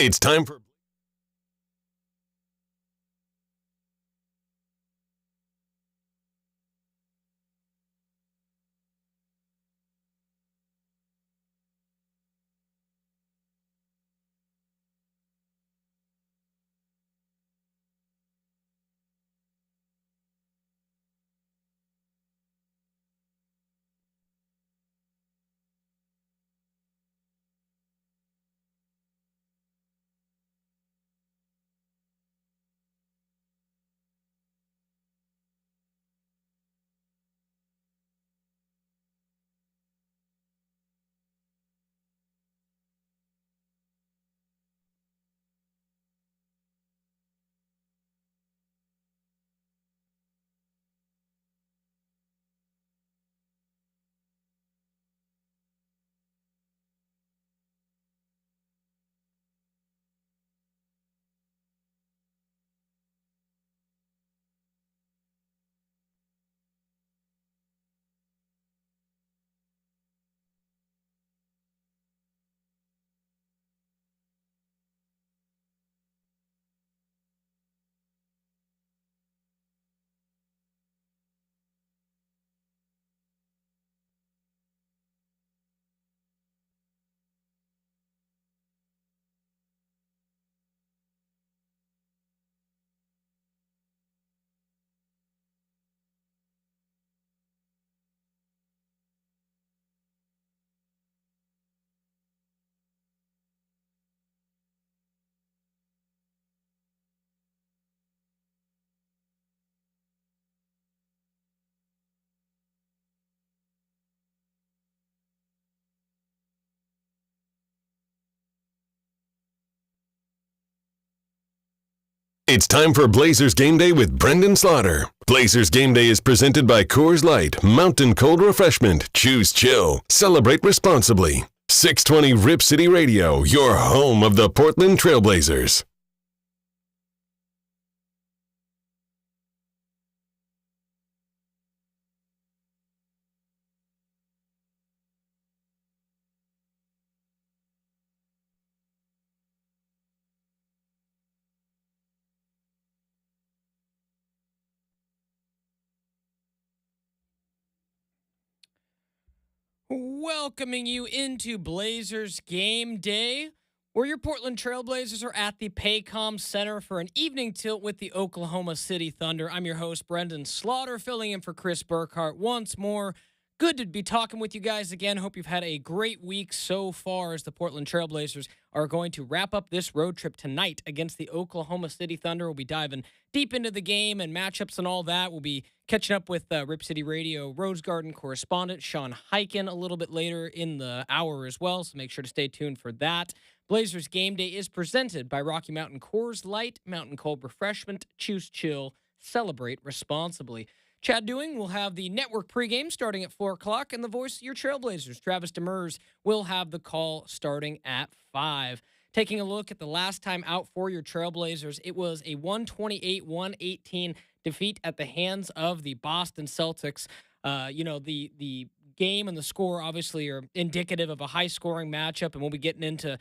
It's time for It's time for Blazers Game Day with Brenden Slaughter. Blazers Game Day is presented by Coors Light, Mountain Cold Refreshment. Choose chill. Celebrate responsibly. 620 Rip City Radio, your home of the Portland Trailblazers. Welcoming you into Blazers Game Day, where your Portland Trailblazers are at the Paycom Center for an evening tilt with the Oklahoma City Thunder. I'm your host, Brenden Slaughter, filling in for Chris Burkhart once more. Good to be talking with you guys again. Hope you've had a great week so far as the Portland Trailblazers are going to wrap up this road trip tonight against the Oklahoma City Thunder. We'll be diving deep into the game and matchups and all that. We'll be catching up with Rip City Radio Rose Garden correspondent Sean Hyken a little bit later in the hour as well, so make sure to stay tuned for that. Blazers Game Day is presented by Rocky Mountain Coors Light, Mountain Cold Refreshment. Choose chill, celebrate responsibly. Chad Doing will have the network pregame starting at 4 o'clock, and the voice of your Trailblazers, Travis Demers, will have the call starting at 5. Taking a look at the last time out for your Trailblazers, it was a 128-118 defeat at the hands of the Boston Celtics. The game and the score obviously are indicative of a high-scoring matchup, and we'll be getting into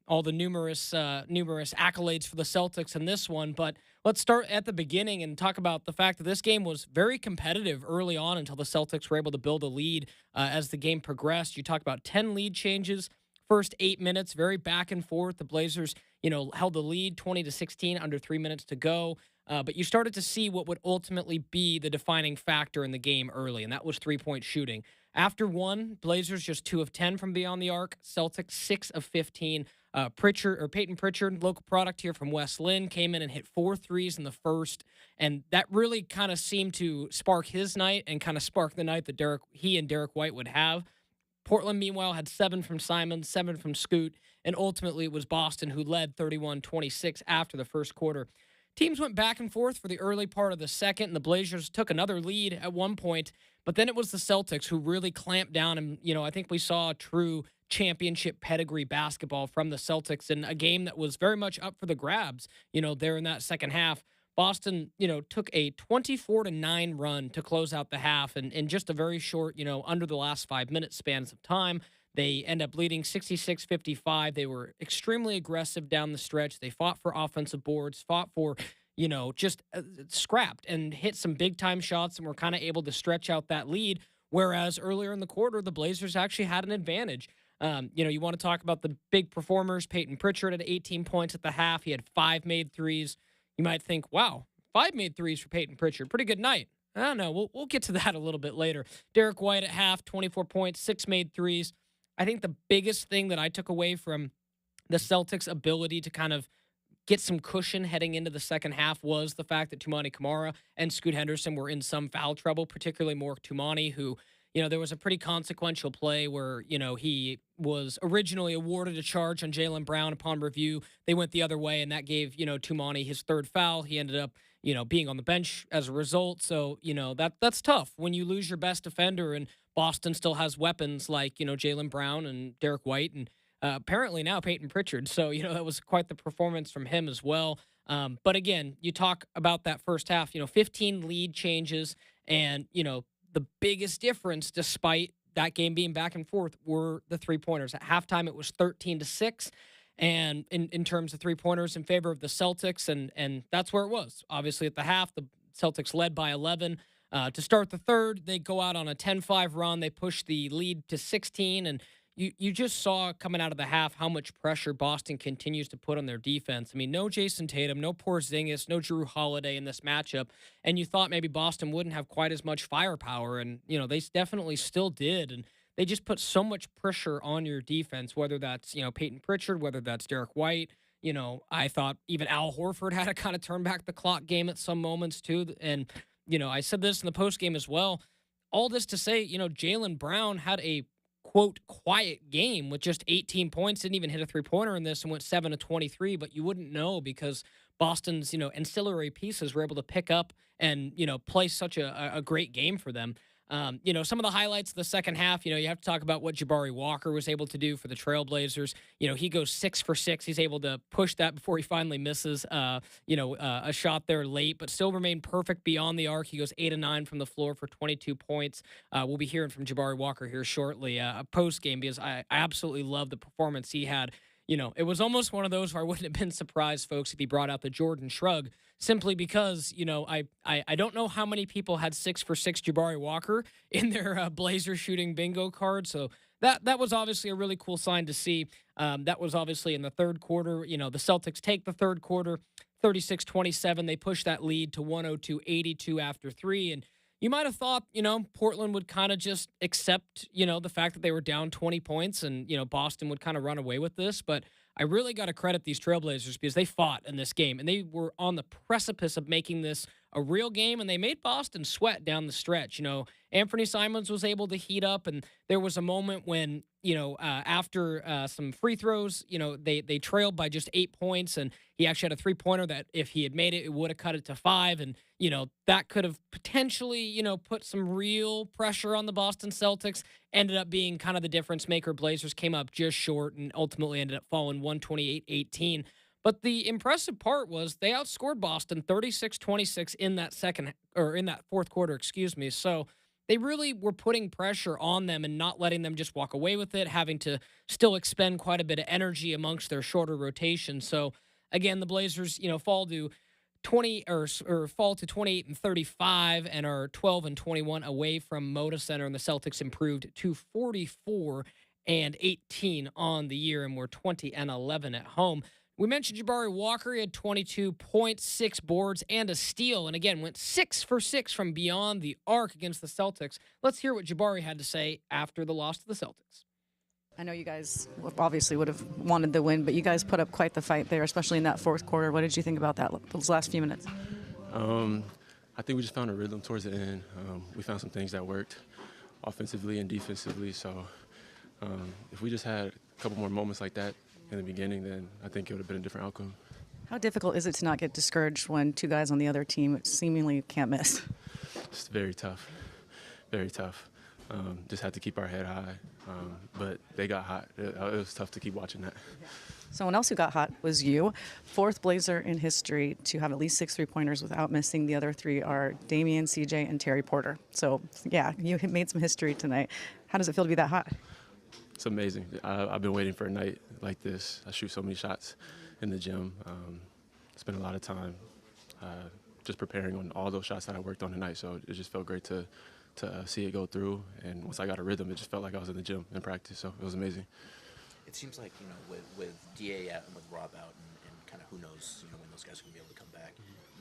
all the numerous accolades for the Celtics in this one. But let's start at the beginning and talk about the fact that this game was very competitive early on until the Celtics were able to build a lead as the game progressed. You talk about 10 lead changes, first 8 minutes, very back and forth. The Blazers, held the lead 20-16 under 3 minutes to go. But you started to see what would ultimately be the defining factor in the game early, and that was three-point shooting. After one, Blazers just 2 of 10 from beyond the arc. Celtics 6 of 15. Peyton Pritchard, local product here from West Lynn, came in and hit 4 threes in the first, and that really kind of seemed to spark his night and kind of spark the night that he and Derek White would have. Portland, meanwhile, had 7 from Simon, 7 from Scoot, and ultimately it was Boston who led 31-26 after the first quarter. Teams went back and forth for the early part of the second, and the Blazers took another lead at one point, but then it was the Celtics who really clamped down, and, I think we saw true championship pedigree basketball from the Celtics in a game that was very much up for the grabs, there in that second half. Boston, took a 24-9 run to close out the half, and in just a very short, under the last 5 minute spans of time. They end up leading 66-55. They were extremely aggressive down the stretch. They fought for offensive boards, fought for, just scrapped and hit some big time shots and were kind of able to stretch out that lead. Whereas earlier in the quarter, the Blazers actually had an advantage. You want to talk about the big performers. Peyton Pritchard had 18 points at the half. He had 5 made threes. You might think, wow, 5 made threes for Peyton Pritchard. Pretty good night. I don't know. We'll get to that a little bit later. Derek White at half, 24 points, 6 made threes. I think the biggest thing that I took away from the Celtics' ability to kind of get some cushion heading into the second half was the fact that Toumani Camara and Scoot Henderson were in some foul trouble, particularly more Toumani, who, there was a pretty consequential play where, he was originally awarded a charge on Jaylen Brown. Upon review, they went the other way, and that gave, Toumani his third foul. He ended up, being on the bench as a result. So, that's tough when you lose your best defender and Boston still has weapons like, Jaylen Brown and Derek White and apparently now Peyton Pritchard. So, that was quite the performance from him as well. But again, you talk about that first half, 15 lead changes and, the biggest difference, despite that game being back and forth, were the three-pointers. At halftime, it was 13-6, and in terms of three-pointers in favor of the Celtics, and that's where it was. Obviously, at the half, the Celtics led by 11. To start the third, they go out on a 10-5 run. They push the lead to 16, and you just saw coming out of the half how much pressure Boston continues to put on their defense. I mean, no Jason Tatum, no Porzingis, no Jrue Holiday in this matchup, and you thought maybe Boston wouldn't have quite as much firepower, and, they definitely still did, and they just put so much pressure on your defense, whether that's, Peyton Pritchard, whether that's Derek White. I thought even Al Horford had to kind of turn back the clock game at some moments too, and, I said this in the postgame as well. All this to say, Jaylen Brown had a quote, quiet game with just 18 points, didn't even hit a three-pointer in this and went 7 of 23, but you wouldn't know because Boston's, ancillary pieces were able to pick up and, play such a great game for them. Some of the highlights of the second half, you have to talk about what Jabari Walker was able to do for the Trailblazers. He goes 6 for 6. He's able to push that before he finally misses, a shot there late, but still remained perfect beyond the arc. He goes 8 of 9 from the floor for 22 points. We'll be hearing from Jabari Walker here shortly, post game, because I absolutely love the performance he had. It was almost one of those where I wouldn't have been surprised, folks, if he brought out the Jordan Shrug, simply because, I don't know how many people had 6 for 6 Jabari Walker in their Blazer shooting bingo card. So that was obviously a really cool sign to see. That was obviously in the third quarter. The Celtics take the third quarter, 36-27. They push that lead to 102-82 after 3. And you might have thought, Portland would kind of just accept, the fact that they were down 20 points and, Boston would kind of run away with this. But I really got to credit these Trailblazers because they fought in this game and they were on the precipice of making this a real game, and they made Boston sweat down the stretch. Anthony Simons was able to heat up, and there was a moment when, after some free throws, they trailed by just 8 points, and he actually had a three-pointer that if he had made it, it would have cut it to 5, and, that could have potentially, put some real pressure on the Boston Celtics. Ended up being kind of the difference maker. Blazers came up just short and ultimately ended up falling 128-18. But the impressive part was they outscored Boston 36-26 in that fourth quarter, So they really were putting pressure on them and not letting them just walk away with it, having to still expend quite a bit of energy amongst their shorter rotation. So again, the Blazers, fall to 28-35 and are 12-21 away from Moda Center, and the Celtics improved to 44-18 on the year, and we're 20-11 at home. We mentioned Jabari Walker. He had 22 points, 6 boards, and a steal. And again, went 6 for 6 from beyond the arc against the Celtics. Let's hear what Jabari had to say after the loss to the Celtics. I know you guys obviously would have wanted the win, but you guys put up quite the fight there, especially in that fourth quarter. What did you think about those last few minutes? I think we just found a rhythm towards the end. We found some things that worked offensively and defensively. So if we just had a couple more moments like that in the beginning, then I think it would have been a different outcome. How difficult is it to not get discouraged when two guys on the other team seemingly can't miss? It's very tough, very tough. Just had to keep our head high, but they got hot. It was tough to keep watching that. Someone else who got hot was you. Fourth Blazer in history to have at least 6 3-pointers without missing. The other 3 are Damian, CJ, and Terry Porter. So, yeah, you made some history tonight. How does it feel to be that hot? It's amazing. I've been waiting for a night like this. I shoot so many shots in the gym. Spent a lot of time just preparing on all those shots that I worked on tonight. So it just felt great to see it go through. And once I got a rhythm, it just felt like I was in the gym in practice. So it was amazing. It seems like, with DA out and with Rob out and kind of who knows, when those guys are going to be able to come back,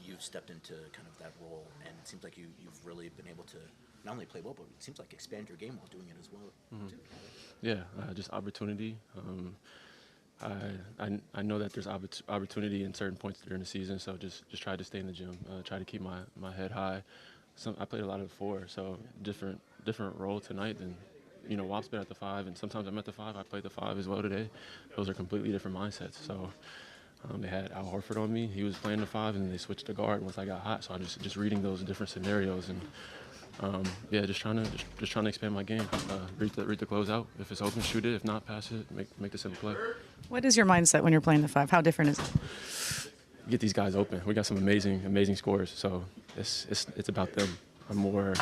you've stepped into kind of that role, and it seems like you've really been able to not only play well, but it seems like expand your game while doing it as well, too. Yeah, just opportunity. I know that there's opportunity in certain points during the season, so just try to stay in the gym, try to keep my head high. I played a lot of the 4, so different role tonight than Wop's been at the 5, and sometimes I'm at the 5. I played the 5 as well today. Those are completely different mindsets. So they had Al Horford on me. He was playing the 5, and they switched to guard once I got hot. So I just reading those different scenarios and just trying to expand my game. Read the closeout. If it's open, shoot it. If not, pass it. Make the simple play. What is your mindset when you're playing the 5? How different is it? Get these guys open. We got some amazing scorers. So it's about them. I'm more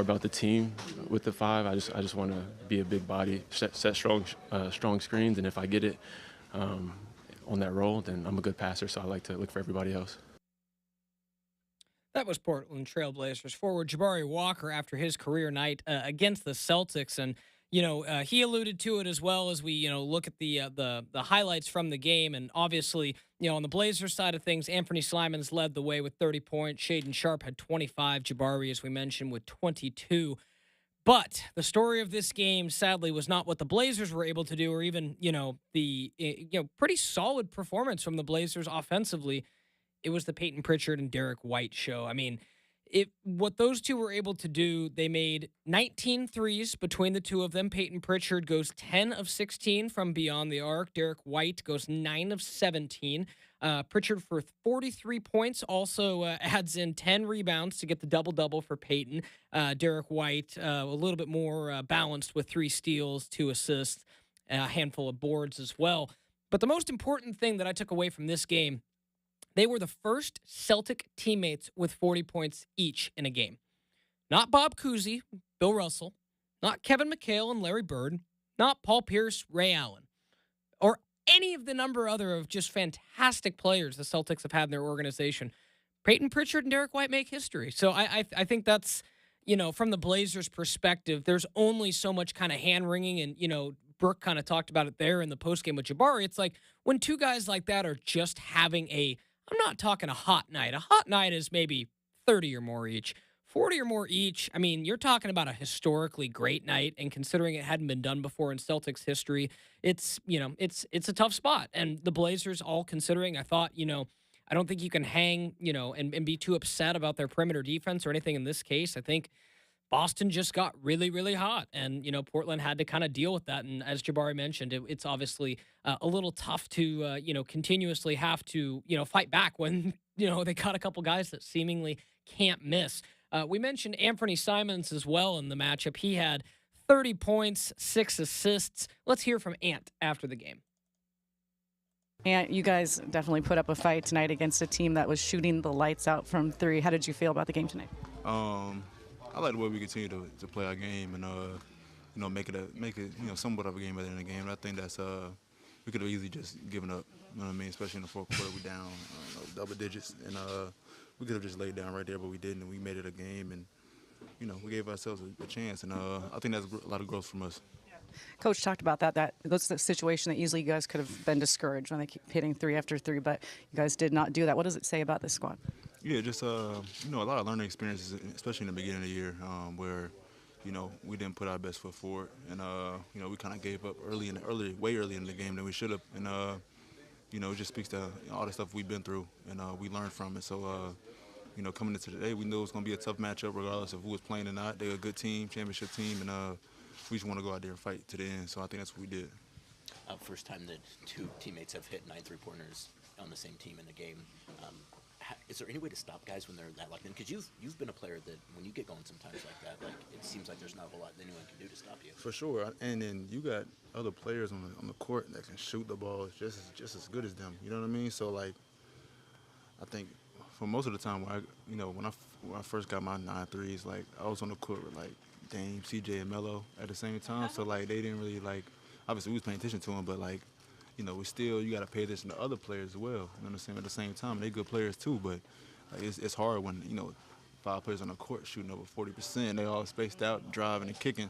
about the team with the 5. I just want to be a big body, set strong screens, and if I get it on that roll, then I'm a good passer. So I like to look for everybody else. That was Portland Trailblazers forward Jabari Walker after his career night against the Celtics, and he alluded to it as well as we look at the highlights from the game, and obviously on the Blazers side of things, Anthony Simons led the way with 30 points. Shaedon Sharpe had 25. Jabari, as we mentioned, with 22. But the story of this game, sadly, was not what the Blazers were able to do, or even the pretty solid performance from the Blazers offensively. It was the Peyton Pritchard and Derek White show. I mean, what those two were able to do, they made 19 threes between the two of them. Peyton Pritchard goes 10 of 16 from beyond the arc. Derek White goes 9 of 17. Pritchard for 43 points also adds in 10 rebounds to get the double-double for Peyton. Derek White, a little bit more balanced with 3 steals, 2 assists, a handful of boards as well. But the most important thing that I took away from this game, they were the first Celtic teammates with 40 points each in a game. Not Bob Cousy, Bill Russell, not Kevin McHale and Larry Bird, not Paul Pierce, Ray Allen, or any of the number other of just fantastic players the Celtics have had in their organization. Peyton Pritchard and Derek White make history. So I think that's, from the Blazers' perspective, there's only so much kind of hand-wringing, and, Brooke kind of talked about it there in the postgame with Jabari. It's like when two guys like that are just having I'm not talking a hot night. A hot night is maybe 30 or more each. 40 or more each, I mean, you're talking about a historically great night, and considering it hadn't been done before in Celtics history, it's a tough spot. And the Blazers, all considering, I thought, I don't think you can hang, and be too upset about their perimeter defense or anything in this case. I think Boston just got really, really hot, and, Portland had to kind of deal with that. And as Jabari mentioned, it's obviously a little tough to, continuously have to, fight back when, they got a couple guys that seemingly can't miss. We mentioned Anthony Simons as well in the matchup. He had 30 points, 6 assists. Let's hear from Ant after the game. Ant, you guys definitely put up a fight tonight against a team that was shooting the lights out from 3. How did you feel about the game tonight? I like the way we continue to play our game and make it somewhat of a game at the end of the game. And I think that's we could have easily just given up. You know what I mean? Especially in the fourth quarter, we down double digits, and we could have just laid down right there, but we didn't. And we made it a game, and we gave ourselves a chance. And I think that's a lot of growth from us. Coach talked about that's the situation that easily you guys could have been discouraged when they keep hitting 3 after 3, but you guys did not do that. What does it say about this squad? Yeah, just a lot of learning experiences, especially in the beginning of the year, where we didn't put our best foot forward, and we kind of gave up way early in the game than we should have, and it just speaks to all the stuff we've been through, and we learned from it. So coming into today, we knew it was going to be a tough matchup regardless of who was playing or not. They're a good team, championship team, and we just want to go out there and fight to the end. So I think that's what we did. First time that 2 teammates have hit 9 3-pointers on the same team in a game. Is there any way to stop guys when they're that locked in? Because you've been a player that when you get going sometimes like that, it seems like there's not a whole lot anyone can do to stop you. For sure, and then you got other players on the court that can shoot the ball just as good as them. You know what I mean? So I think for most of the time, when I first got my 9 threes, I was on the court with Dame, CJ, and Melo at the same time. So, like, they didn't really, like, obviously we was paying attention to them, but, like, you know, you got to pay attention to other players as well. You know what I'm saying? At the same time, they good players too, but like, it's hard when, you know, 5 players on the court shooting over 40%. They all spaced out, driving and kicking.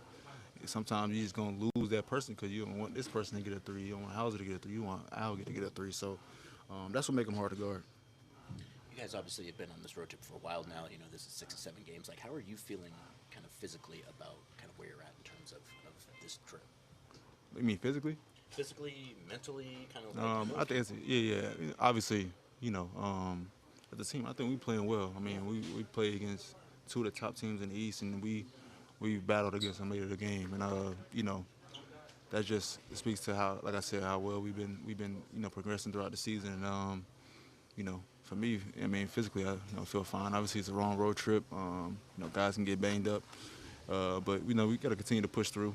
Sometimes you're just going to lose that person because you don't want this person to get a 3. You don't want Hauser to get a 3. You want Al to get a 3. So that's what makes them hard to guard. You guys obviously have been on this road trip for a while now. You know, this is 6 or 7 games. Like, how are you feeling kind of physically about kind of where you're at in terms of this trip? You mean physically? Physically, mentally, kind of like I think it's, yeah. Obviously, you know, as a team, I think we playing well. I mean, we play against 2 of the top teams in the East, and we battled against them late of the game. And, you know, that just speaks to how, like I said, how well we've been you know, progressing throughout the season. And, you know, for me, I mean, physically, I feel fine. Obviously, it's a long road trip. You know, guys can get banged up. But, you know, we got to continue to push through.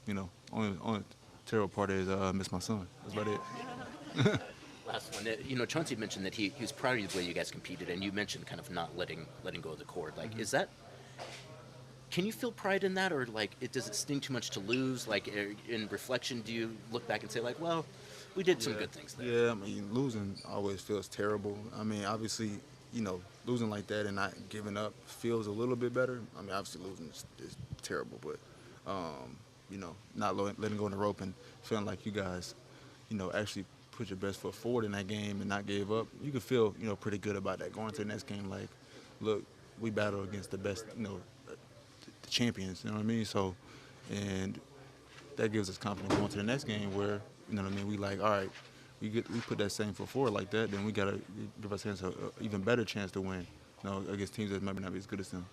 You know, only terrible part is I miss my son. That's about it. Last one. You know, Chauncey mentioned that he was proud of the way you guys competed, and you mentioned kind of not letting go of the court. Like, is that? Can you feel pride in that, or like, does it sting too much to lose? Like, in reflection, do you look back and say, like, well, we did some good things there? Yeah, I mean, losing always feels terrible. I mean, obviously, you know, losing like that and not giving up feels a little bit better. I mean, obviously losing is terrible, but you know, not letting go in the rope and feeling like you guys, you know, actually put your best foot forward in that game and not gave up, you could feel, you know, pretty good about that. Going to the next game, like, look, we battled against the best, you know, the champions, you know what I mean? So, and that gives us confidence going to the next game where, you know what I mean, we like, all right, we put that same foot forward like that, then we got to give ourselves an even better chance to win, you know, against teams that maybe not be as good as them.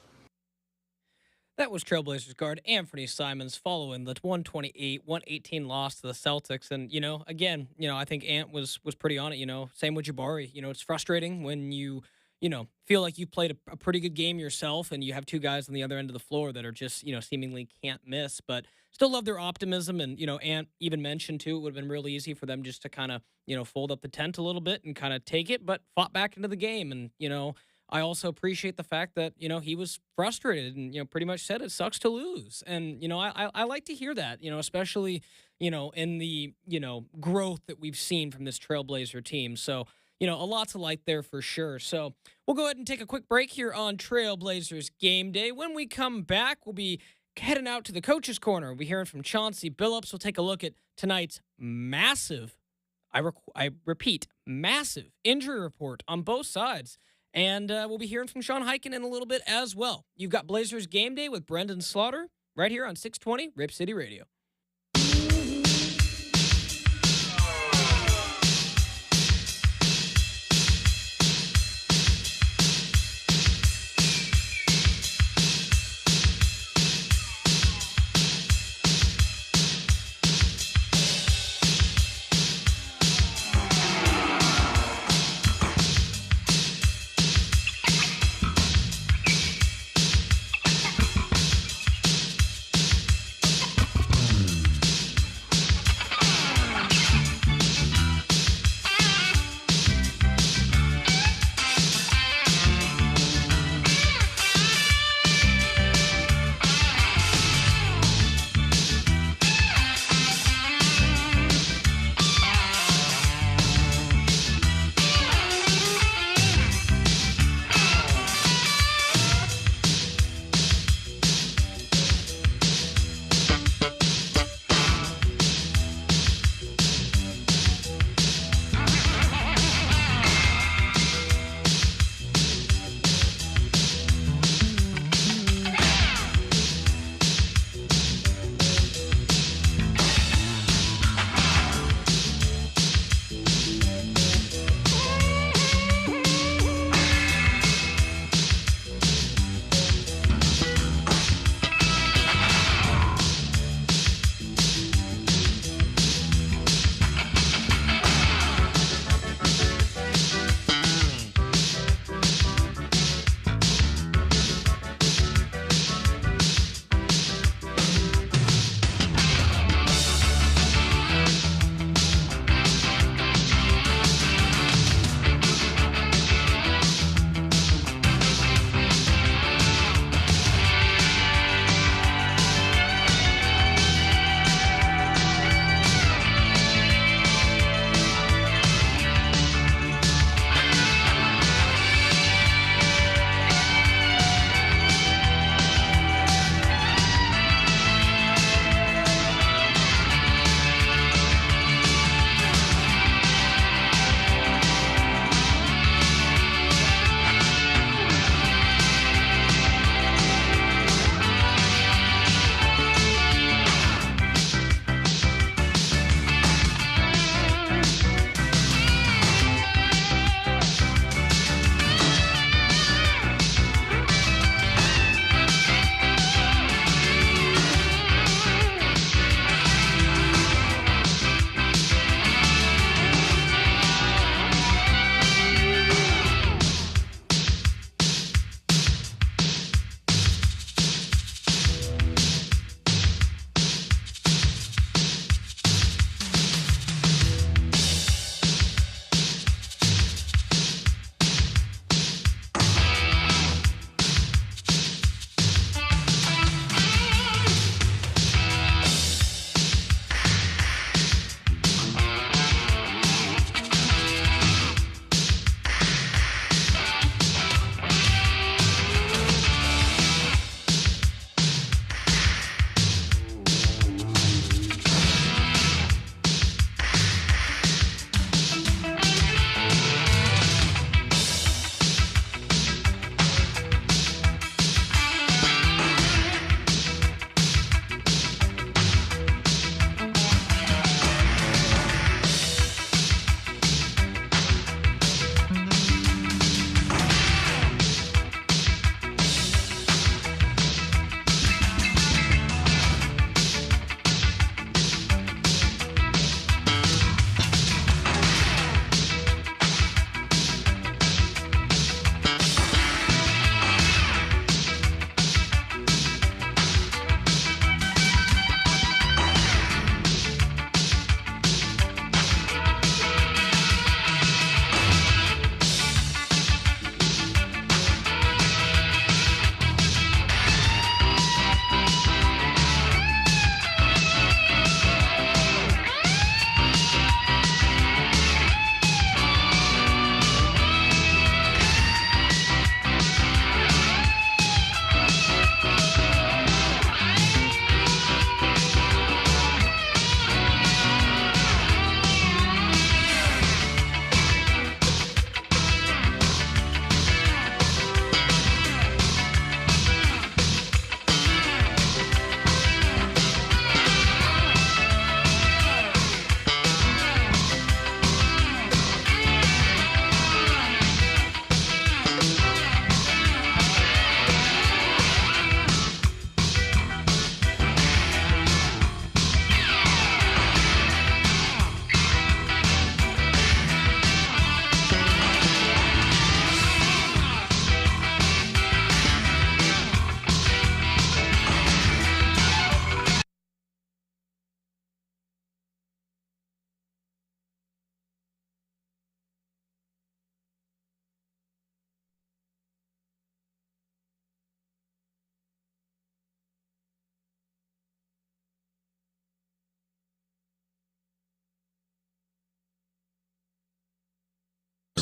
That was Trailblazers guard Anthony Simons following the 128-118 loss to the Celtics. And, you know, again, you know, I think Ant was pretty on it, you know, same with Jabari. You know, it's frustrating when you know, feel like you've played a pretty good game yourself and you have 2 guys on the other end of the floor that are just, you know, seemingly can't miss. But still love their optimism. And, you know, Ant even mentioned, too, it would have been really easy for them just to kind of, you know, fold up the tent a little bit and kind of take it, but fought back into the game. And, you know, I also appreciate the fact that, you know, he was frustrated and, you know, pretty much said it sucks to lose. And, you know, I like to hear that, you know, especially, you know, in the, you know, growth that we've seen from this Trailblazer team. So, you know, a lot to like there for sure. So we'll go ahead and take a quick break here on Trailblazers Game Day. When we come back, we'll be heading out to the Coach's Corner. We'll be hearing from Chauncey Billups. We'll take a look at tonight's massive, I repeat, massive injury report on both sides. And we'll be hearing from Sean Highkin in a little bit as well. You've got Blazers Game Day with Brenden Slaughter right here on 620 Rip City Radio.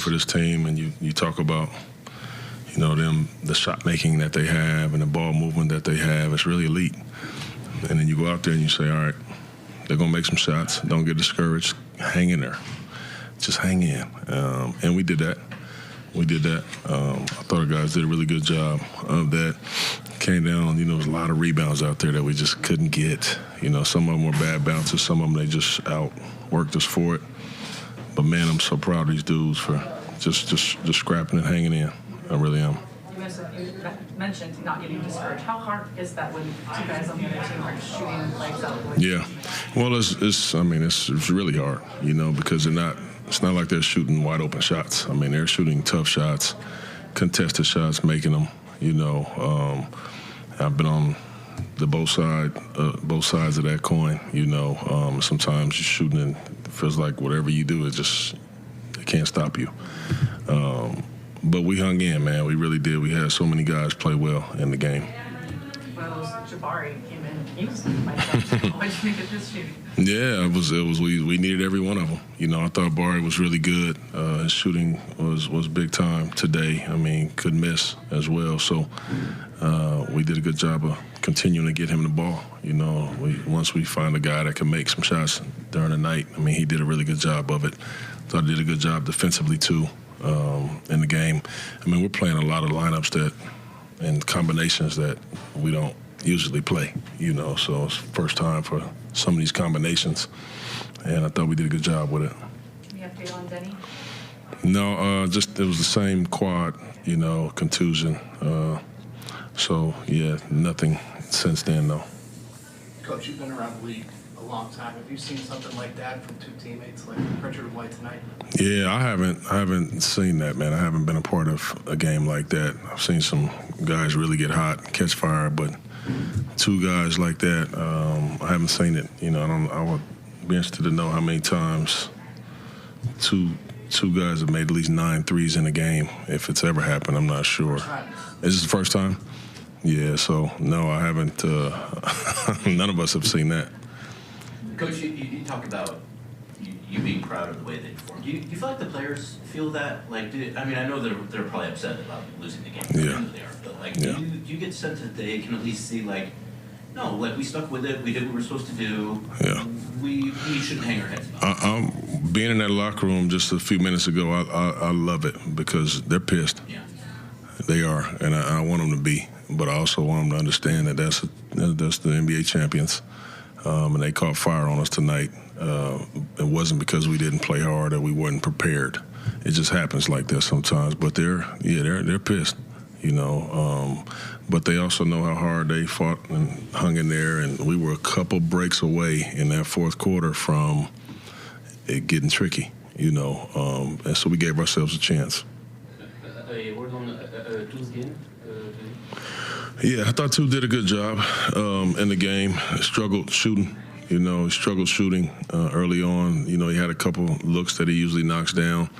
for this team, and you talk about, the shot making that they have and the ball movement that they have. It's really elite. And then you go out there and you say, all right, they're going to make some shots. Don't get discouraged. Hang in there. Just hang in. And we did that. I thought our guys did a really good job of that. Came down, there was a lot of rebounds out there that we just couldn't get. Some of them were bad bounces. Some of them, they just outworked us for it. But, man, I'm so proud of these dudes for just scrapping and hanging in. I really am. You mentioned not getting discouraged. How hard is that when two guys on the other team are just shooting lights out? Yeah. Well, it's really hard, because it's not like they're shooting wide open shots. They're shooting tough shots, contested shots, making them, I've been on both sides of that coin, sometimes you're shooting and it feels like whatever you do, it can't stop you. But we hung in, man. We really did. We had so many guys play well in the game. Well, Jabari came in. He was like that. Why'd you think of his shooting? Yeah, it was. We needed every one of them. I thought Barry was really good. His shooting was big time today. Could miss as well. So we did a good job of continuing to get him the ball. Once we find a guy that can make some shots during the night, he did a really good job of it. Thought he did a good job defensively too. In the game. We're playing a lot of lineups and combinations that we don't usually play, so it's first time for some of these combinations, and I thought we did a good job with it. Any update on Denny? No, it was the same quad, contusion. So, yeah, nothing since then, though. Coach, you've been around the league a long time. Have you seen something like that from two teammates like Pritchard and White tonight? Yeah, I haven't seen that, man. I haven't been a part of a game like that. I've seen some guys really get hot, catch fire, but two guys like that, I haven't seen it. I would be interested to know how many times two guys have made at least 9 threes in a game. If it's ever happened, I'm not sure. Is this the first time? Yeah, so no, I haven't. None of us have seen that. Coach, you talk about you being proud of the way they performed. Do you feel like the players feel that? Like, I know they're probably upset about losing the game. Yeah. They are, but do you get the sense that they can at least see no, we stuck with it. We did what we were supposed to do. Yeah. We shouldn't hang our heads. I'm being in that locker room just a few minutes ago. I love it because they're pissed. Yeah. They are, and I want them to be. But I also want them to understand that that's the NBA champions. And they caught fire on us tonight. It wasn't because we didn't play hard or we weren't prepared. It just happens like that sometimes. But they're pissed, But they also know how hard they fought and hung in there. And we were a couple breaks away in that fourth quarter from it getting tricky, And so we gave ourselves a chance. Word on Tu's game. Yeah, I thought Tu did a good job in the game. Struggled shooting, early on. He had a couple looks that he usually knocks down,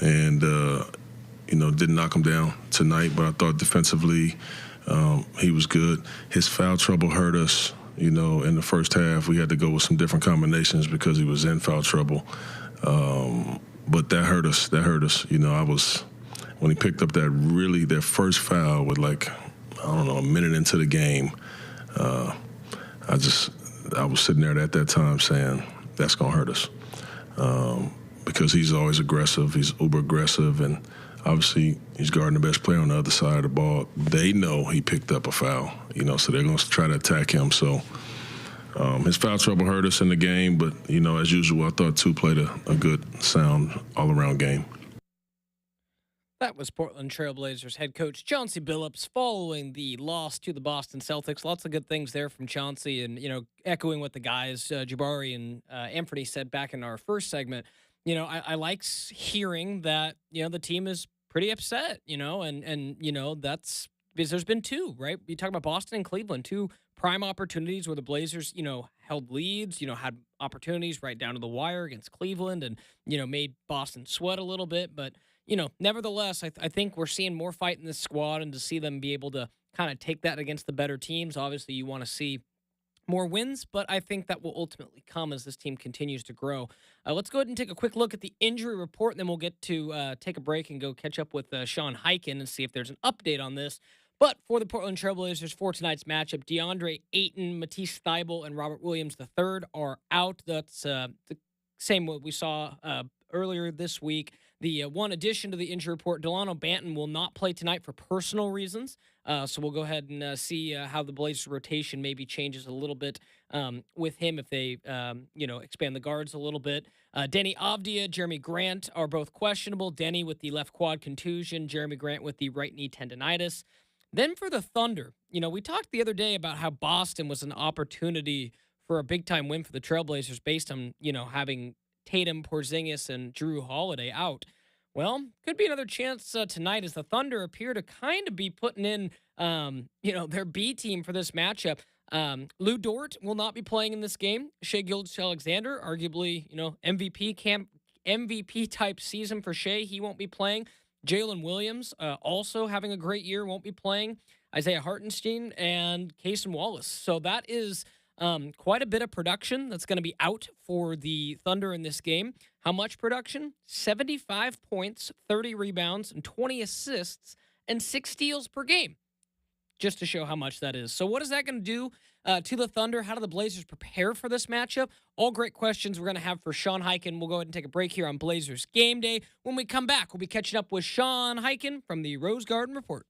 and didn't knock them down tonight. But I thought defensively he was good. His foul trouble hurt us. In the first half we had to go with some different combinations because he was in foul trouble. But that hurt us. When he picked up that first foul with a minute into the game, I was sitting there at that time saying, that's going to hurt us. Because he's always aggressive. He's uber aggressive. And obviously he's guarding the best player on the other side of the ball. They know he picked up a foul, so they're going to try to attack him. So his foul trouble hurt us in the game. But, as usual, I thought Tu played a good, sound, all-around game. That was Portland Trailblazers head coach Chauncey Billups following the loss to the Boston Celtics. Lots of good things there from Chauncey, and echoing what the guys Jabari and Anthony said back in our first segment. I like hearing that the team is pretty upset. And that's because there's been two, right? You talk about Boston and Cleveland, two prime opportunities where the Blazers held leads, had opportunities right down to the wire against Cleveland, and made Boston sweat a little bit, but. Nevertheless, I think we're seeing more fight in this squad, and to see them be able to kind of take that against the better teams. Obviously, you want to see more wins, but I think that will ultimately come as this team continues to grow. Let's go ahead and take a quick look at the injury report, and then we'll get to take a break and go catch up with Sean Highkin and see if there's an update on this. But for the Portland Trailblazers for tonight's matchup, DeAndre Ayton, Matisse Thybulle, and Robert Williams III are out. That's the same what we saw earlier this week. The one addition to the injury report, Delano Banton will not play tonight for personal reasons. So we'll go ahead and see how the Blazers rotation maybe changes a little bit with him if they, expand the guards a little bit. Denny Avdia, Jeremy Grant are both questionable. Denny with the left quad contusion, Jeremy Grant with the right knee tendonitis. Then for the Thunder, we talked the other day about how Boston was an opportunity for a big-time win for the Trailblazers based on, having Tatum, Porzingis, and Drew Holiday out. Well, could be another chance tonight as the Thunder appear to kind of be putting in, their B team for this matchup. Lou Dort will not be playing in this game. Shai Gilgeous-Alexander, arguably, MVP type season for Shai. He won't be playing. Jalen Williams, also having a great year, won't be playing. Isaiah Hartenstein and Cason Wallace. So that is quite a bit of production that's going to be out for the Thunder in this game. How much production? 75 points, 30 rebounds, and 20 assists, and 6 steals per game. Just to show how much that is. So what is that going to do to the Thunder? How do the Blazers prepare for this matchup? All great questions we're going to have for Sean Highkin. We'll go ahead and take a break here on Blazers Game Day. When we come back, we'll be catching up with Sean Highkin from the Rose Garden Report.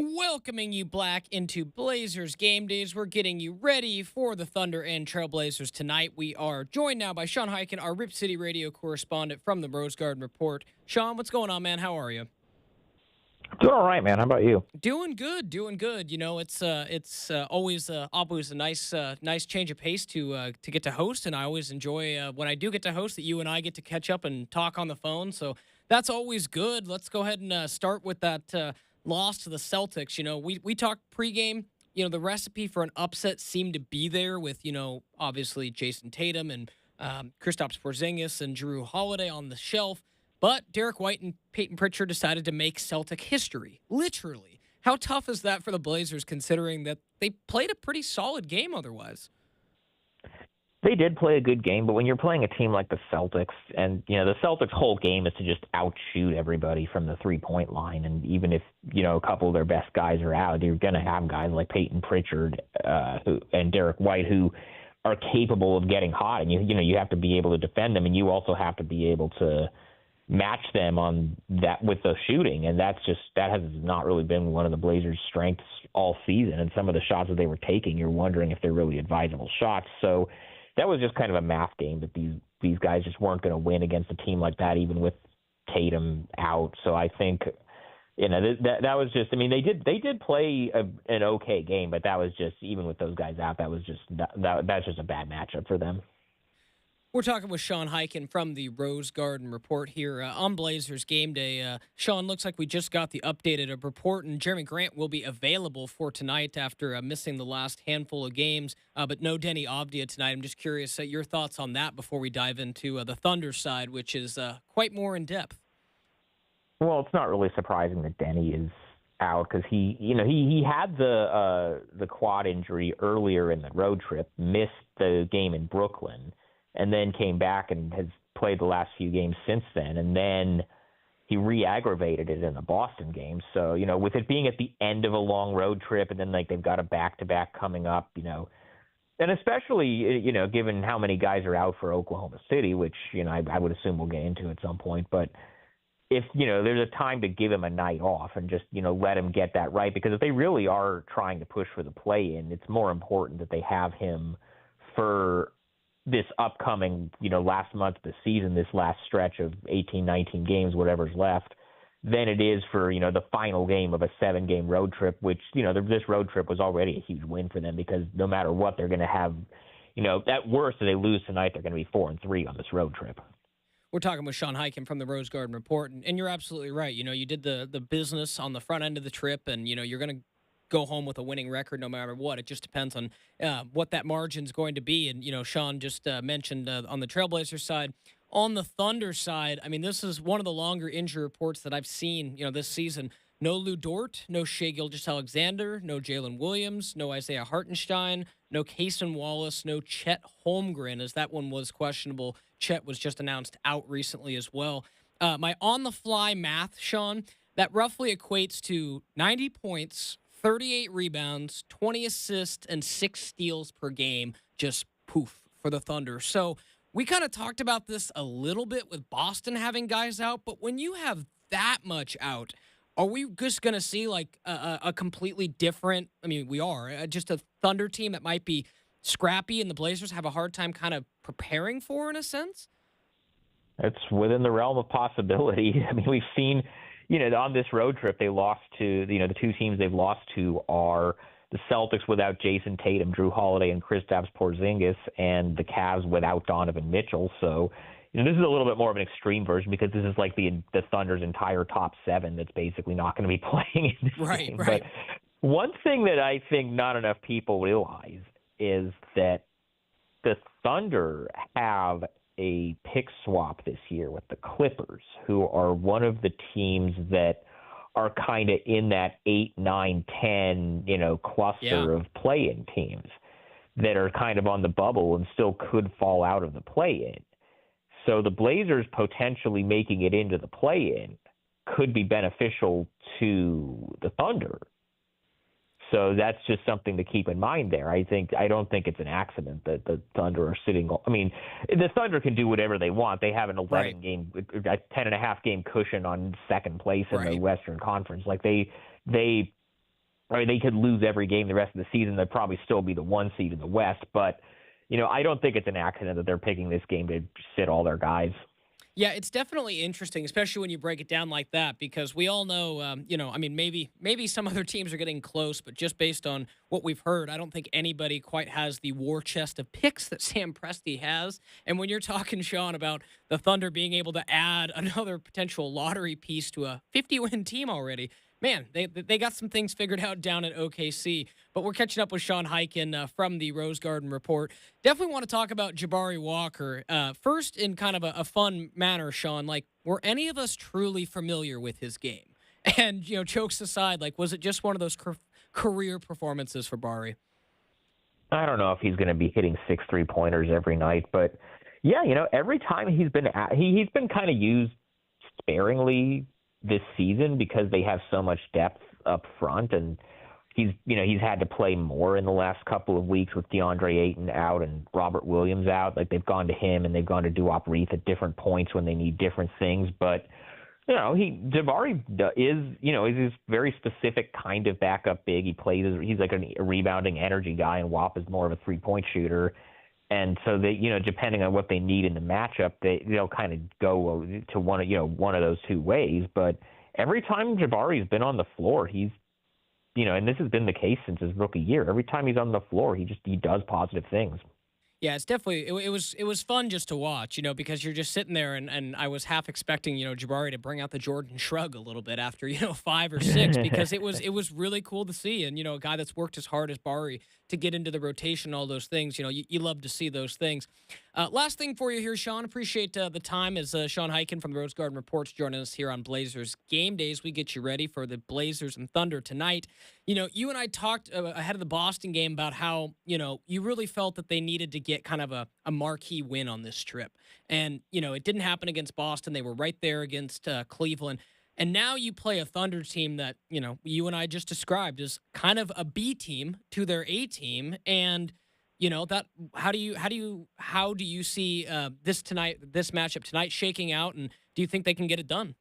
Welcoming you back into Blazers Game Days. We're getting you ready for the Thunder and Trailblazers tonight. We are joined now by Sean Highkin, our Rip City radio correspondent from the Rose Garden Report. Sean, what's going on, man? How are you? Doing all right, man. How about you? Doing good, doing good. You know, it's always a nice change of pace to get to host, and I always enjoy when I do get to host that you and I get to catch up and talk on the phone. So that's always good. Let's go ahead and start with that loss to the Celtics. You know, we talked pregame. You know, the recipe for an upset seemed to be there with, you know, obviously Jason Tatum and Kristaps Porzingis and Jrue Holiday on the shelf. But Derek White and Peyton Pritchard decided to make Celtic history, literally. How tough is that for the Blazers, considering that they played a pretty solid game otherwise? They did play a good game, but when you're playing a team like the Celtics, and, you know, the Celtics' whole game is to just outshoot everybody from the three-point line, and even if, you know, a couple of their best guys are out, you're going to have guys like Peyton Pritchard and Derek White who are capable of getting hot, and, you have to be able to defend them, and you also have to be able to match them on that with the shooting, and that has not really been one of the Blazers' strengths all season. And some of the shots that they were taking, you're wondering if they're really advisable shots. So that was just kind of a math game that these guys just weren't going to win against a team like that, even with Tatum out. So I think, you know, that was just. I mean, they did play an okay game, but that was just, even with those guys out, that's just a bad matchup for them. We're talking with Sean Highkin from the Rose Garden Report here on Blazers Game Day. Sean, looks like we just got the updated report, and Jeremy Grant will be available for tonight after missing the last handful of games, but no Denny Avdia tonight. I'm just curious your thoughts on that before we dive into the Thunder side, which is quite more in depth. Well, it's not really surprising that Denny is out because he had the quad injury earlier in the road trip, missed the game in Brooklyn, and then came back and has played the last few games since then. And then he re-aggravated it in the Boston game. So, you know, with it being at the end of a long road trip and then, like, they've got a back-to-back coming up, you know, and especially, you know, given how many guys are out for Oklahoma City, which, you know, I would assume we'll get into at some point. But if, you know, there's a time to give him a night off and just, you know, let him get that right. Because if they really are trying to push for the play-in, it's more important that they have him for this upcoming, you know, last month of the season, this last stretch of 18, 19 games, whatever's left, than it is for, you know, the final game of a 7-game road trip, which, you know, this road trip was already a huge win for them because no matter what, they're going to have, you know, at worst, if they lose tonight, they're going to be 4-3 on this road trip. We're talking with Sean Highkin from the Rose Garden Report, and you're absolutely right. You know, you did the business on the front end of the trip, and, you know, you're going to go home with a winning record no matter what. It just depends on what that margin's going to be. And, you know, Sean just mentioned on the Trailblazers side. On the Thunder side, I mean, this is one of the longer injury reports that I've seen, you know, this season. No Lou Dort, no Shai Gilgeous-Alexander, no Jalen Williams, no Isaiah Hartenstein, no Cason Wallace, no Chet Holmgren, as that one was questionable. Chet was just announced out recently as well. My on-the-fly math, Sean, that roughly equates to 90 points, 38 rebounds, 20 assists, and 6 steals per game, just poof, for the Thunder. So we kind of talked about this a little bit with Boston having guys out, but when you have that much out, are we just going to see like a completely different, I mean, we are, just a Thunder team that might be scrappy and the Blazers have a hard time kind of preparing for in a sense? It's within the realm of possibility. I mean, we've seen, you know, on this road trip, they lost to, you know, the two teams they've lost to are the Celtics without Jason Tatum, Jrue Holiday, and Kristaps Porzingis, and the Cavs without Donovan Mitchell. So, you know, this is a little bit more of an extreme version because this is like the Thunder's entire top 7 that's basically not going to be playing in this game. Right. But one thing that I think not enough people realize is that the Thunder have a pick swap this year with the Clippers, who are one of the teams that are kind of in that 8, 9, 10, you know, cluster of play-in teams that are kind of on the bubble and still could fall out of the play-in. So the Blazers potentially making it into the play-in could be beneficial to the Thunder. So that's just something to keep in mind there. I don't think it's an accident that the Thunder are sitting. I mean, the Thunder can do whatever they want. They have an 11-game, a 10.5-game cushion on second place in the Western Conference. Like they I mean, they could lose every game the rest of the season. They'd probably still be the 1 seed in the West. But, I don't think it's an accident that they're picking this game to sit all their guys. Yeah, it's definitely interesting, especially when you break it down like that, because we all know, maybe some other teams are getting close, but just based on what we've heard, I don't think anybody quite has the war chest of picks that Sam Presti has. And when you're talking, Sean, about the Thunder being able to add another potential lottery piece to a 50-win team already, man, they got some things figured out down at OKC. But we're catching up with Sean Highkin from the Rose Garden Report. Definitely want to talk about Jabari Walker. First, in kind of a fun manner, Sean, were any of us truly familiar with his game? And, jokes aside, was it just one of those career performances for Bari? I don't know if he's going to be hitting 6 3-pointers every night, but yeah, every time he's been he's been kind of used sparingly this season because they have so much depth up front, and he's had to play more in the last couple of weeks with DeAndre Ayton out and Robert Williams out. They've gone to him and they've gone to Duop Reith at different points when they need different things. But Jabari is this very specific kind of backup big. He's like a rebounding energy guy, and Wap is more of a 3-point shooter. And so they, depending on what they need in the matchup, they'll kind of go to one of those two ways. But every time Jabari's been on the floor, he's, and this has been the case since his rookie year. Every time he's on the floor, he does positive things. Yeah, it's definitely it was fun just to watch, because you're just sitting there and I was half expecting, Jabari to bring out the Jordan shrug a little bit after, 5 or 6 because it was really cool to see, and a guy that's worked as hard as Bari to get into the rotation, all those things, you love to see those things. Last thing for you here, Sean. Appreciate the time as Sean Highkin from the Rose Garden Reports joining us here on Blazers Game Days. We get you ready for the Blazers and Thunder tonight. You and I talked ahead of the Boston game about how, you really felt that they needed to get kind of a marquee win on this trip. And, it didn't happen against Boston. They were right there against Cleveland. And now you play a Thunder team that, you and I just described as kind of a B team to their A team. And, that how do you see this matchup tonight shaking out? And do you think they can get it done?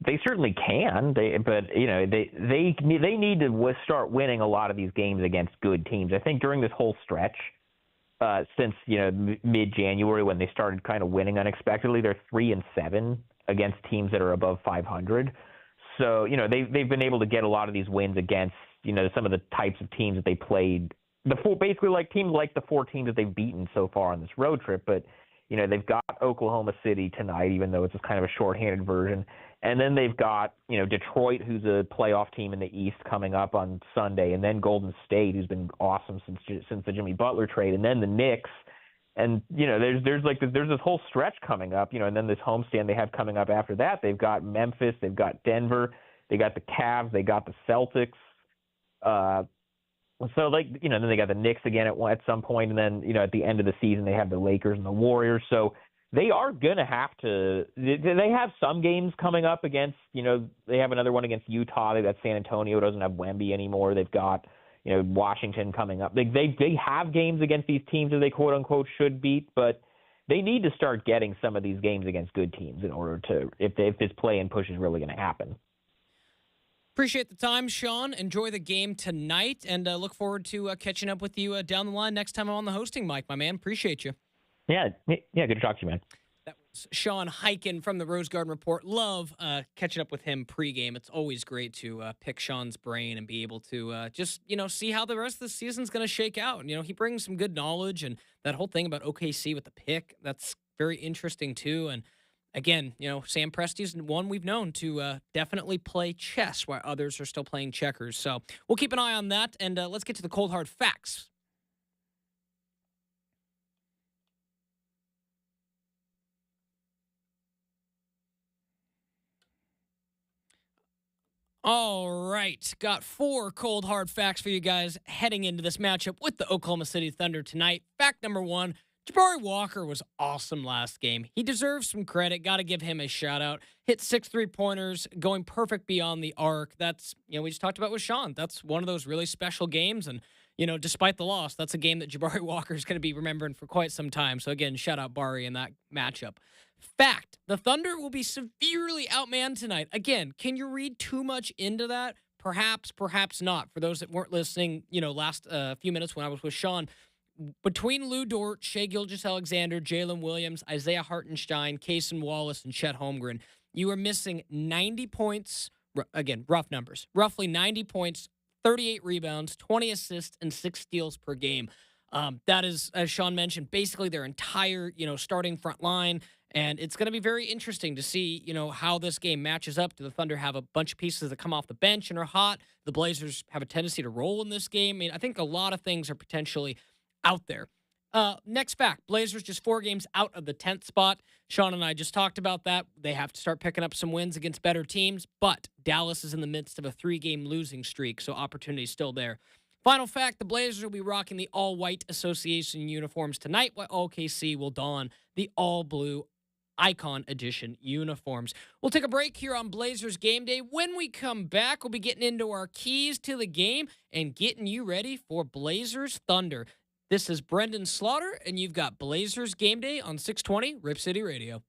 They certainly can, but they need to start winning a lot of these games against good teams. I think during this whole stretch, since mid-January when they started kind of winning unexpectedly, they're 3-7 against teams that are above 500. So they've been able to get a lot of these wins against some of the types of teams that they played. Basically like teams like the 4 teams that they've beaten so far on this road trip, but they've got Oklahoma City tonight, even though it's just kind of a shorthanded version. And then they've got, Detroit, who's a playoff team in the East, coming up on Sunday, and then Golden State, who's been awesome since the Jimmy Butler trade, and then the Knicks. And, there's this whole stretch coming up, and then this homestand they have coming up after that. They've got Memphis, they've got Denver, they got the Cavs, they got the Celtics. So, then they got the Knicks again at some point, and then, at the end of the season, they have the Lakers and the Warriors. So they are going to have to – they have some games coming up against – they have another one against Utah. They've got San Antonio, doesn't have Wemby anymore. They've got, Washington coming up. They have games against these teams that they, quote-unquote, should beat, but they need to start getting some of these games against good teams in order to – if this play-in push is really going to happen. Appreciate the time, Sean. Enjoy the game tonight, and look forward to catching up with you down the line next time I'm on the hosting mic, my man. Appreciate you. Yeah, good to talk to you, man. That was Sean Highkin from the Rose Garden Report. Love catching up with him pregame. It's always great to pick Sean's brain and be able to just, see how the rest of the season's going to shake out. He brings some good knowledge, and that whole thing about OKC with the pick, that's very interesting too. And again, Sam Presti's one we've known to definitely play chess while others are still playing checkers. So we'll keep an eye on that, and let's get to the cold hard facts. All right, got 4 cold hard facts for you guys heading into this matchup with the Oklahoma City Thunder tonight. Fact number 1. Jabari Walker was awesome last game. He deserves some credit. Got to give him a shout out. Hit 6 3-pointers, going perfect beyond the arc. That's, we just talked about with Sean. That's one of those really special games. And, despite the loss, that's a game that Jabari Walker is going to be remembering for quite some time. So, again, shout out Bari in that matchup. Fact, the Thunder will be severely outmanned tonight. Again, can you read too much into that? perhaps, perhaps not. For those that weren't listening, last few minutes when I was with Sean, between Lou Dort, Shai Gilgeous-Alexander, Jalen Williams, Isaiah Hartenstein, Cason Wallace, and Chet Holmgren, you are missing 90 points. Again, rough numbers. Roughly 90 points, 38 rebounds, 20 assists, and 6 steals per game. That is, as Sean mentioned, basically their entire, starting front line. And it's going to be very interesting to see, how this game matches up. Do the Thunder have a bunch of pieces that come off the bench and are hot? The Blazers have a tendency to roll in this game. I mean, I think a lot of things are potentially out there. Next fact, Blazers just 4 games out of the 10th spot. Sean and I just talked about that. They have to start picking up some wins against better teams, but Dallas is in the midst of a 3-game losing streak, so opportunity is still there. Final fact, the Blazers will be rocking the all-white association uniforms tonight, while OKC will don the all-blue Icon Edition uniforms. We'll take a break here on Blazers Game Day. When we come back, we'll be getting into our keys to the game and getting you ready for Blazers Thunder. This is Brenden Slaughter, and you've got Blazers Game Day on 620 Rip City Radio.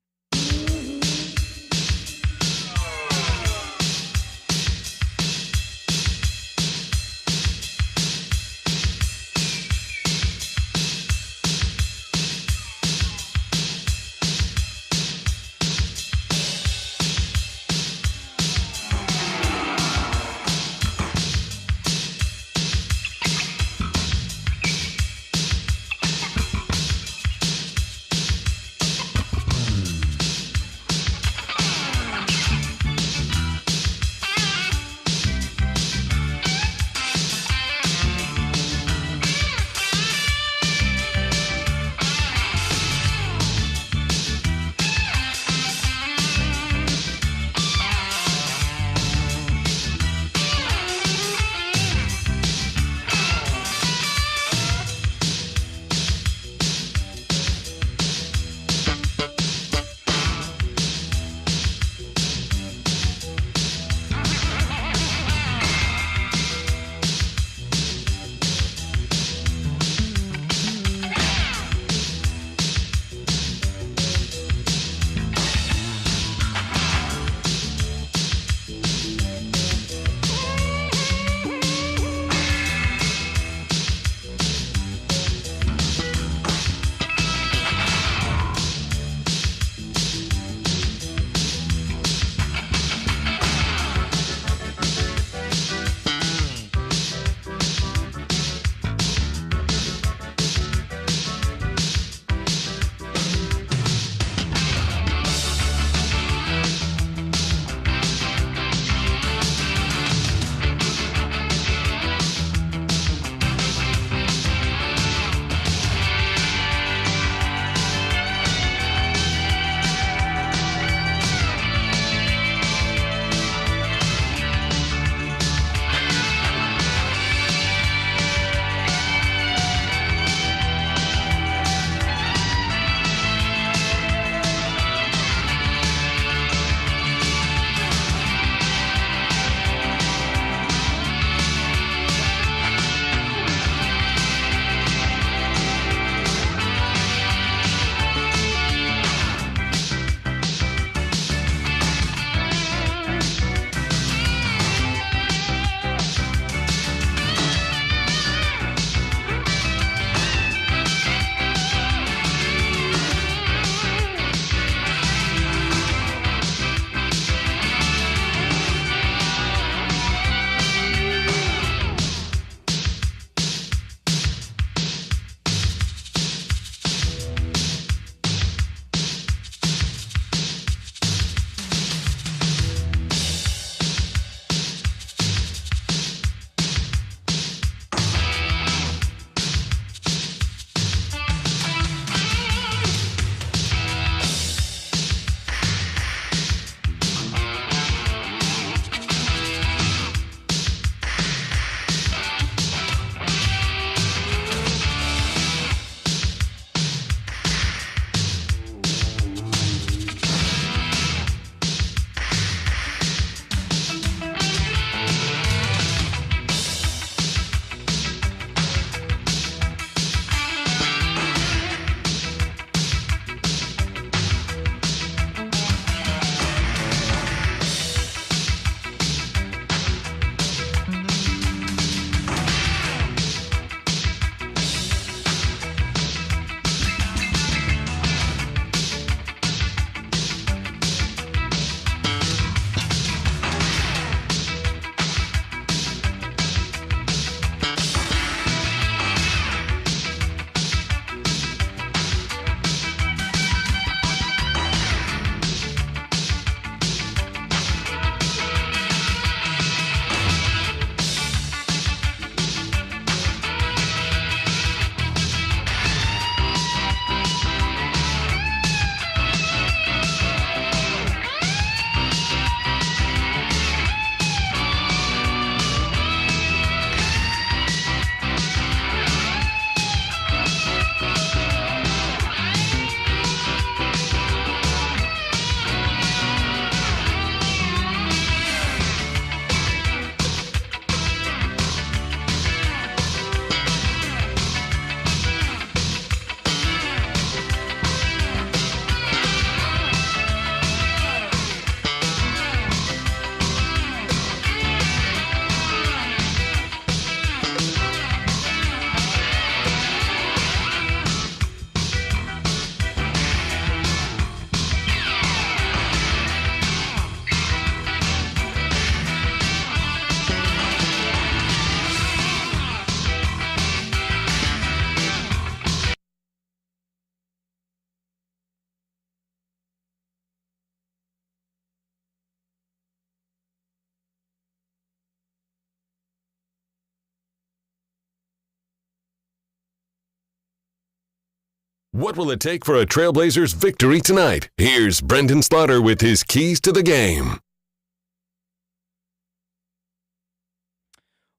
What will it take for a Trailblazers victory tonight? Here's Brenden Slaughter with his keys to the game.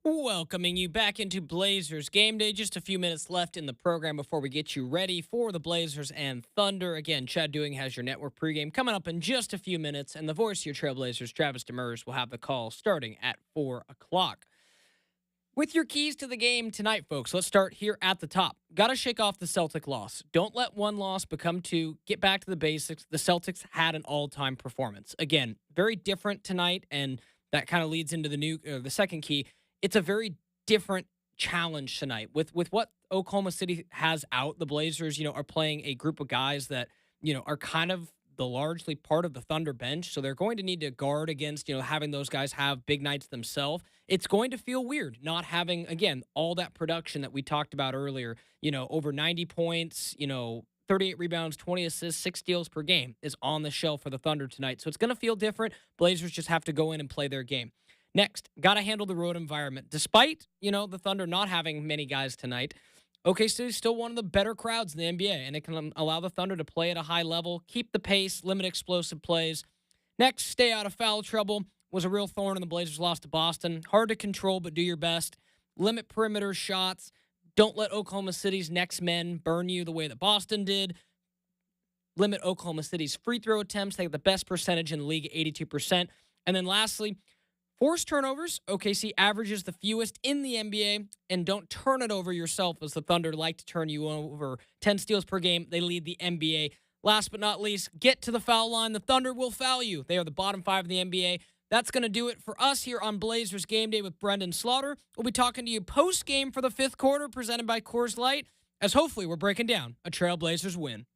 Welcoming you back into Blazers Game Day. Just a few minutes left in the program before we get you ready for the Blazers and Thunder. Again, Chad Doing has your network pregame coming up in just a few minutes, and the voice of your Trailblazers, Travis Demers, will have the call starting at 4 o'clock. With your keys to the game tonight, folks, let's start here at the top. Got to shake off the Celtic loss. Don't let one loss become two. Get back to the basics. The Celtics had an all-time performance. Again, very different tonight, and that kind of leads into the second key. It's a very different challenge tonight. With what Oklahoma City has out, the Blazers, are playing a group of guys that, are kind of the largely part of the Thunder bench. So they're going to need to guard against, having those guys have big nights themselves. It's going to feel weird not having, again, all that production that we talked about earlier, over 90 points, 38 rebounds, 20 assists, 6 steals per game is on the shelf for the Thunder tonight. So it's going to feel different. Blazers just have to go in and play their game. Next, got to handle the road environment. Despite, the Thunder not having many guys tonight, OKC is still one of the better crowds in the NBA, and it can allow the Thunder to play at a high level, keep the pace, limit explosive plays. Next, stay out of foul trouble. Was a real thorn in the Blazers' loss to Boston. Hard to control, but do your best. Limit perimeter shots. Don't let Oklahoma City's next men burn you the way that Boston did. Limit Oklahoma City's free throw attempts. They have the best percentage in the league, 82%. And then lastly, forced turnovers. OKC averages the fewest in the NBA, and don't turn it over yourself as the Thunder like to turn you over. 10 steals per game. They lead the NBA. Last but not least, get to the foul line. The Thunder will foul you. They are the bottom 5 of the NBA. That's going to do it for us here on Blazers Game Day with Brenden Slaughter. We'll be talking to you post-game for the 5th quarter presented by Coors Light, as hopefully we're breaking down a Trailblazers win.